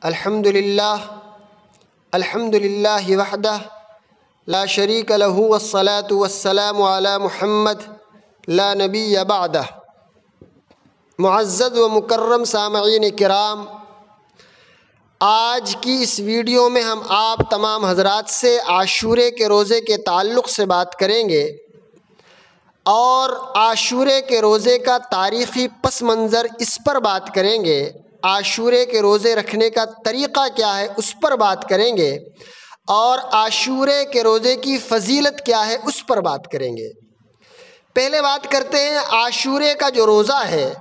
الحمدللہ وحدہ لا شریک لہ والصلاة والسلام علی محمد لا نبی بعدہ۔ معزز و مکرم سامعین کرام، آج کی اس ویڈیو میں ہم آپ تمام حضرات سے عاشورے کے روزے کے تعلق سے بات کریں گے اور عاشورے کے روزے کا تاریخی پس منظر اس پر بات کریں گے، عاشورے کے روزے رکھنے کا طریقہ کیا ہے اس پر بات کریں گے، اور عاشورے کے روزے کی فضیلت کیا ہے اس پر بات کریں گے۔ پہلے بات کرتے ہیں عاشورے کا جو روزہ ہے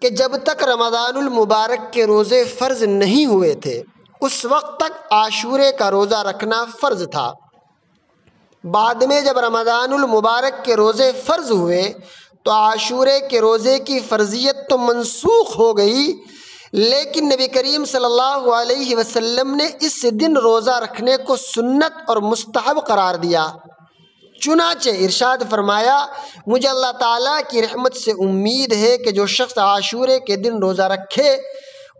کہ جب تک رمضان المبارک کے روزے فرض نہیں ہوئے تھے اس وقت تک عاشورے کا روزہ رکھنا فرض تھا۔ بعد میں جب رمضان المبارک کے روزے فرض ہوئے تو عاشورے کے روزے کی فرضیت تو منسوخ ہو گئی، لیکن نبی کریم صلی اللہ علیہ وسلم نے اس دن روزہ رکھنے کو سنت اور مستحب قرار دیا۔ چنانچہ ارشاد فرمایا، مجھے اللہ تعالیٰ کی رحمت سے امید ہے کہ جو شخص عاشورے کے دن روزہ رکھے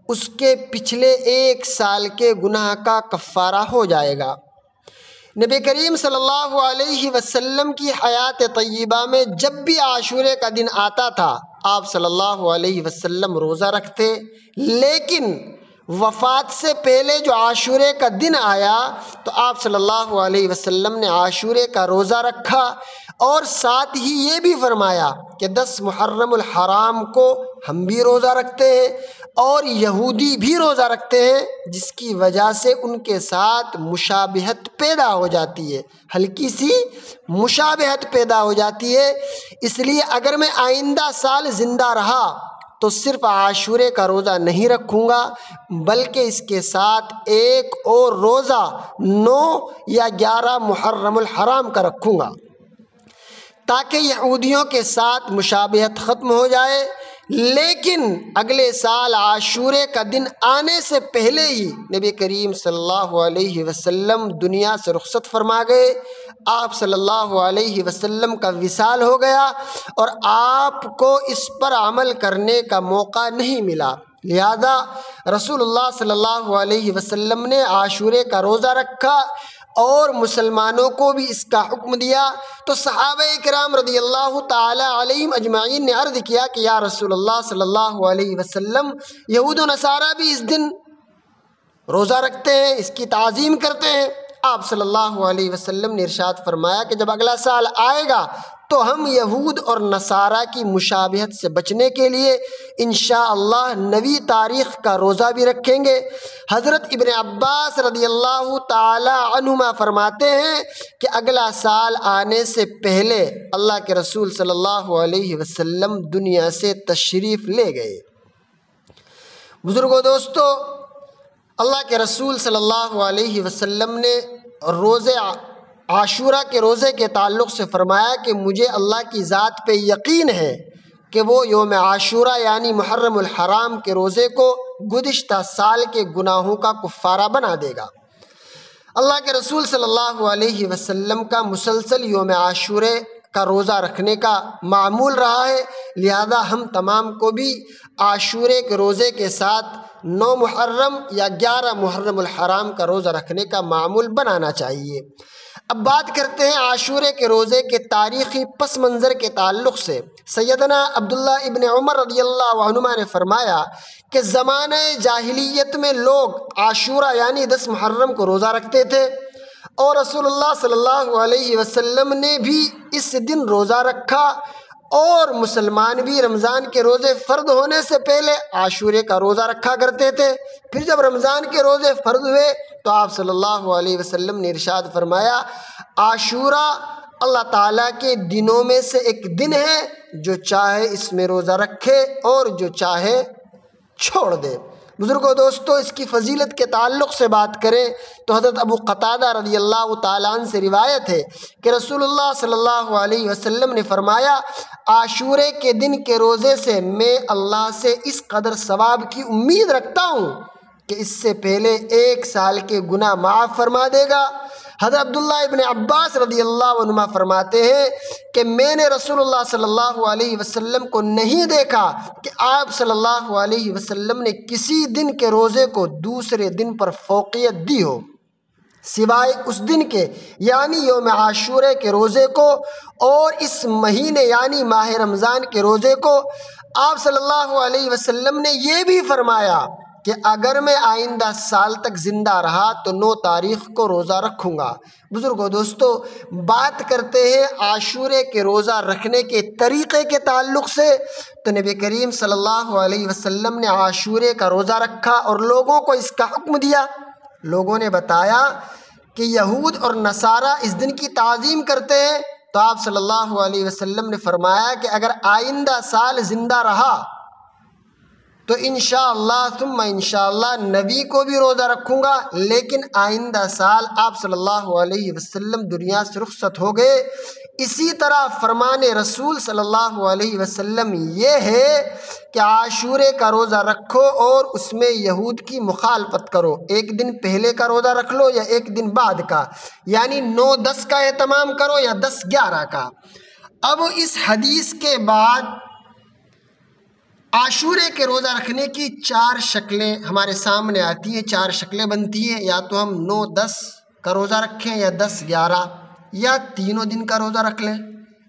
اس کے پچھلے 1 سال کے گناہ کا کفارہ ہو جائے گا۔ نبی کریم صلی اللہ علیہ وسلم کی حیات طیبہ میں جب بھی عاشورے کا دن آتا تھا آپ صلی اللہ علیہ وسلم روزہ رکھتے، لیکن وفات سے پہلے جو عاشورے کا دن آیا تو آپ صلی اللہ علیہ وسلم نے عاشورے کا روزہ رکھا، اور ساتھ ہی یہ بھی فرمایا کہ 10 محرم الحرام کو ہم بھی روزہ رکھتے ہیں اور یہودی بھی روزہ رکھتے ہیں، جس کی وجہ سے ان کے ساتھ مشابہت پیدا ہو جاتی ہے، ہلکی سی مشابہت پیدا ہو جاتی ہے۔ اس لیے اگر میں آئندہ سال زندہ رہا تو صرف عاشورے کا روزہ نہیں رکھوں گا بلکہ اس کے ساتھ ایک اور روزہ 9 یا 11 محرم الحرام کا رکھوں گا تاکہ یہودیوں کے ساتھ مشابہت ختم ہو جائے۔ لیکن اگلے سال عاشورے کا دن آنے سے پہلے ہی نبی کریم صلی اللہ علیہ وسلم دنیا سے رخصت فرما گئے، آپ صلی اللہ علیہ وسلم کا وصال ہو گیا اور آپ کو اس پر عمل کرنے کا موقع نہیں ملا، لہذا رسول اللہ صلی اللہ علیہ وسلم نے عاشورے کا روزہ رکھا اور مسلمانوں کو بھی اس کا حکم دیا۔ تو صحابہ کرام رضی اللہ تعالی علیہم اجمعین نے عرض کیا کہ یا رسول اللہ صلی اللہ علیہ وسلم، یہود و نصارہ بھی اس دن روزہ رکھتے ہیں، اس کی تعظیم کرتے ہیں۔ آپ صلی اللہ علیہ وسلم نے ارشاد فرمایا کہ جب اگلا سال آئے گا تو ہم یہود اور نصارہ کی مشابہت سے بچنے کے لیے انشاءاللہ نوی تاریخ کا روزہ بھی رکھیں گے۔ حضرت ابن عباس رضی اللہ تعالی عنہما فرماتے ہیں کہ اگلا سال آنے سے پہلے اللہ کے رسول صلی اللہ علیہ وسلم دنیا سے تشریف لے گئے۔ بزرگوں دوستو، اللہ کے رسول صلی اللہ علیہ وسلم نے روزے عاشورہ کے روزے کے تعلق سے فرمایا کہ مجھے اللہ کی ذات پہ یقین ہے کہ وہ یوم عاشورہ یعنی محرم الحرام کے روزے کو گزشتہ سال کے گناہوں کا کفارہ بنا دے گا۔ اللہ کے رسول صلی اللہ علیہ وسلم کا مسلسل یوم عاشورے کا روزہ رکھنے کا معمول رہا ہے، لہذا ہم تمام کو بھی عاشورے کے روزے کے ساتھ 9 محرم یا 11 محرم الحرام کا روزہ رکھنے کا معمول بنانا چاہیے۔ اب بات کرتے ہیں عاشورے کے روزے کے تاریخی پس منظر کے تعلق سے۔ سیدنا عبداللہ ابن عمر رضی اللہ عنہما نے فرمایا کہ زمانہ جاہلیت میں لوگ عاشورہ یعنی 10 محرم کو روزہ رکھتے تھے، اور رسول اللہ صلی اللہ علیہ وسلم نے بھی اس دن روزہ رکھا، اور مسلمان بھی رمضان کے روزے فرض ہونے سے پہلے عاشورے کا روزہ رکھا کرتے تھے۔ پھر جب رمضان کے روزے فرض ہوئے تو آپ صلی اللہ علیہ وسلم نے ارشاد فرمایا، عاشورہ اللہ تعالیٰ کے دنوں میں سے ایک دن ہے، جو چاہے اس میں روزہ رکھے اور جو چاہے چھوڑ دے۔ بزرگوں دوستو، اس کی فضیلت کے تعلق سے بات کریں تو حضرت ابو قتادہ رضی اللہ تعالیٰ عنہ سے روایت ہے کہ رسول اللہ صلی اللہ علیہ وسلم نے فرمایا، عاشورے کے دن کے روزے سے میں اللہ سے اس قدر ثواب کی امید رکھتا ہوں کہ اس سے پہلے 1 سال کے گناہ معاف فرما دے گا۔ حضرت عبداللہ ابن عباس رضی اللہ عنہما فرماتے ہیں کہ میں نے رسول اللہ صلی اللہ علیہ وسلم کو نہیں دیکھا کہ آپ صلی اللہ علیہ وسلم نے کسی دن کے روزے کو دوسرے دن پر فوقیت دی ہو سوائے اس دن کے یعنی یوم عاشورے کے روزے کو اور اس مہینے یعنی ماہ رمضان کے روزے کو۔ آپ صلی اللہ علیہ وسلم نے یہ بھی فرمایا کہ اگر میں آئندہ سال تک زندہ رہا تو 9 تاریخ کو روزہ رکھوں گا۔ بزرگو دوستو، بات کرتے ہیں عاشورے کے روزہ رکھنے کے طریقے کے تعلق سے، تو نبی کریم صلی اللہ علیہ وسلم نے عاشورے کا روزہ رکھا اور لوگوں کو اس کا حکم دیا۔ لوگوں نے بتایا کہ یہود اور نصارہ اس دن کی تعظیم کرتے ہیں، تو آپ صلی اللہ علیہ وسلم نے فرمایا کہ اگر آئندہ سال زندہ رہا تو انشاءاللہ ثم انشاءاللہ نبی کو بھی روزہ رکھوں گا، لیکن آئندہ سال آپ صلی اللہ علیہ وسلم دنیا سے رخصت ہو گئے۔ اسی طرح فرمان رسول صلی اللہ علیہ وسلم یہ ہے کہ عاشورے کا روزہ رکھو اور اس میں یہود کی مخالفت کرو، ایک دن پہلے کا روزہ رکھ لو یا ایک دن بعد کا، یعنی 9-10 کا اہتمام کرو یا 10-11 کا۔ اب اس حدیث کے بعد عاشورے کے روزہ رکھنے کی 4 شکلیں ہمارے سامنے آتی ہیں، 4 شکلیں بنتی ہیں، یا تو ہم 9-10 کا روزہ رکھیں یا 10-11 یا تینوں دن کا روزہ رکھ لیں،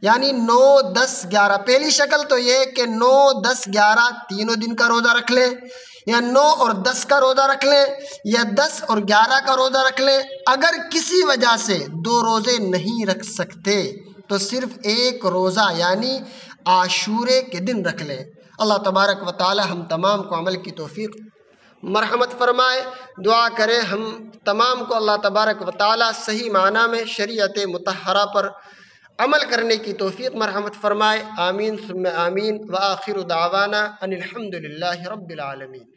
یعنی 9-10-11۔ پہلی شکل تو یہ کہ 9-10-11 تینوں دن کا روزہ رکھ لیں، یا 9 اور 10 کا روزہ رکھ لیں، یا 10 اور 11 کا روزہ رکھ لیں۔ اگر کسی وجہ سے 2 روزے نہیں رکھ سکتے تو صرف ایک روزہ یعنی عاشورے کے دن رکھ لیں۔ اللہ تبارک و تعالی ہم تمام کو عمل کی توفیق مرحمت فرمائے۔ دعا کریں ہم تمام کو اللہ تبارک و تعالی صحیح معنی میں شریعت مطہرہ پر عمل کرنے کی توفیق مرحمت فرمائے۔ آمین ثم آمین، وآخر دعوانا ان الحمد للہ رب العالمین۔